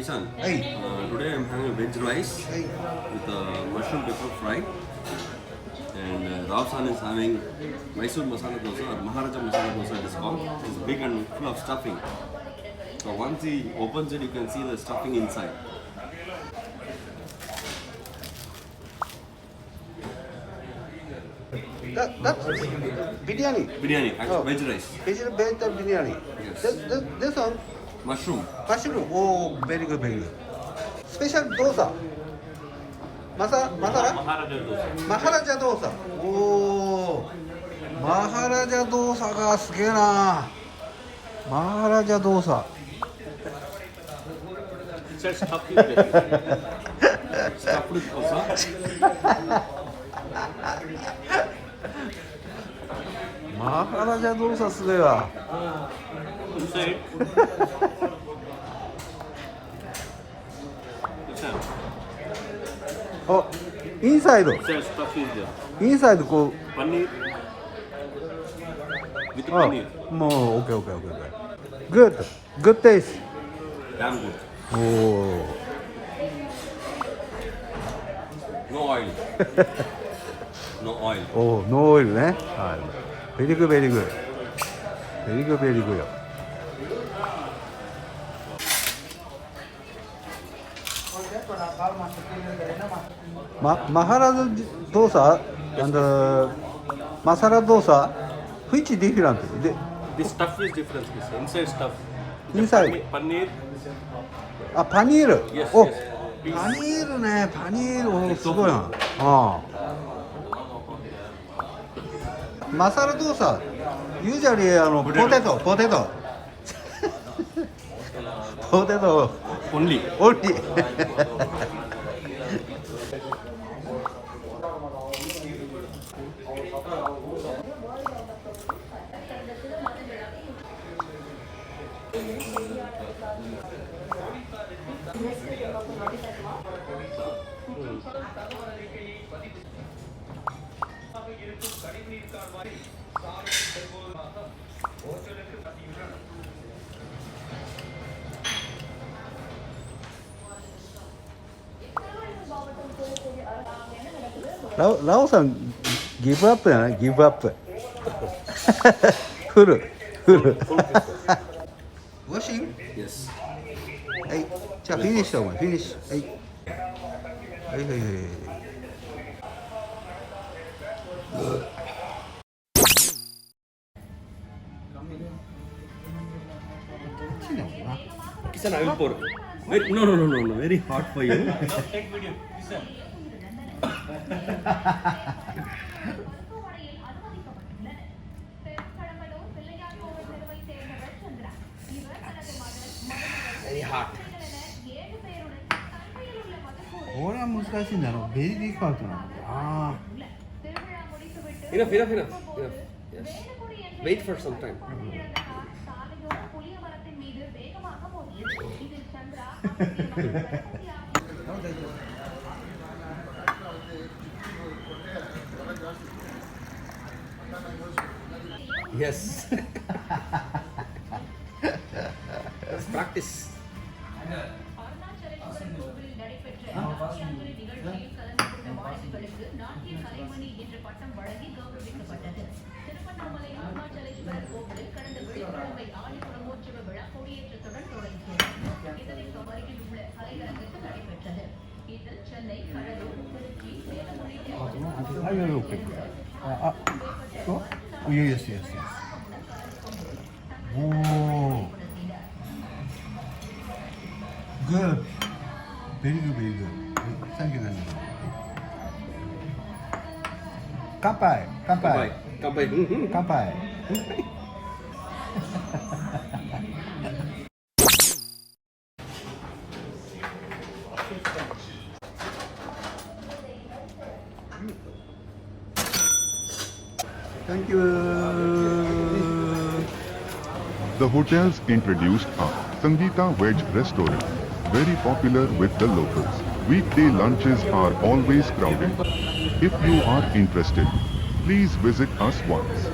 Kishan, Hey. today I'm having a veg rice Hey. with mushroom pepper fry. And Rao-san is having Mysore Masala Dosa or Maharaja Masala Dosa it is called. It's big and full of stuffing. So once he opens it, you can see the stuffing inside. That's biryani. Biryani, actually veg rice. Veg biryani. Yes. This one, Mushroom. mushroom. Oh, very good, very good. Special dosa. Masala? Maharaja Dosa. Oh, Maharaja Dosa がすげえな。Maharaja Dosa. It's stuffed with stuffed with dosa. Maharaja Dosa すげえわ。Inside. Oh, inside. Inside stuff is there. Inside こう。 Paneer. With Oh, paneer. もう OK. Good taste. Damn good. Oh. No oil. No oil. Oh, no oil ね。はい。Very good. Very good. Maharaja Dosa and Masala Dosa, which different? This stuff is different. This inside stuff. Inside. Paneer. あ、パニール。 Yes, お、 yes. パニールね、パニール、おすごいな。ああ。マサラドーサ、ユージャリーポテト。ポテト。Only. オンリー。ラオさん、ギブアップやな、ギブアップ。フル。ウォッシング Yes. はい、じゃあフィニッシュだお前、フィニッシュ。はい。Kishan, I will pour. Wait, no. Very hot for you. Very hot. これは難しいんだろう。ベリーディフィカルトなの。ああ。Enough. Yes. Wait for some time. Yes. Let's practice. Yes. Oh. Good. Very good. Thank you. 乾杯。Thank you. The hotels introduced a Sangeetha Veg Restaurant, very popular with the locals. Weekday lunches are always crowded. If you are interested, please visit us once.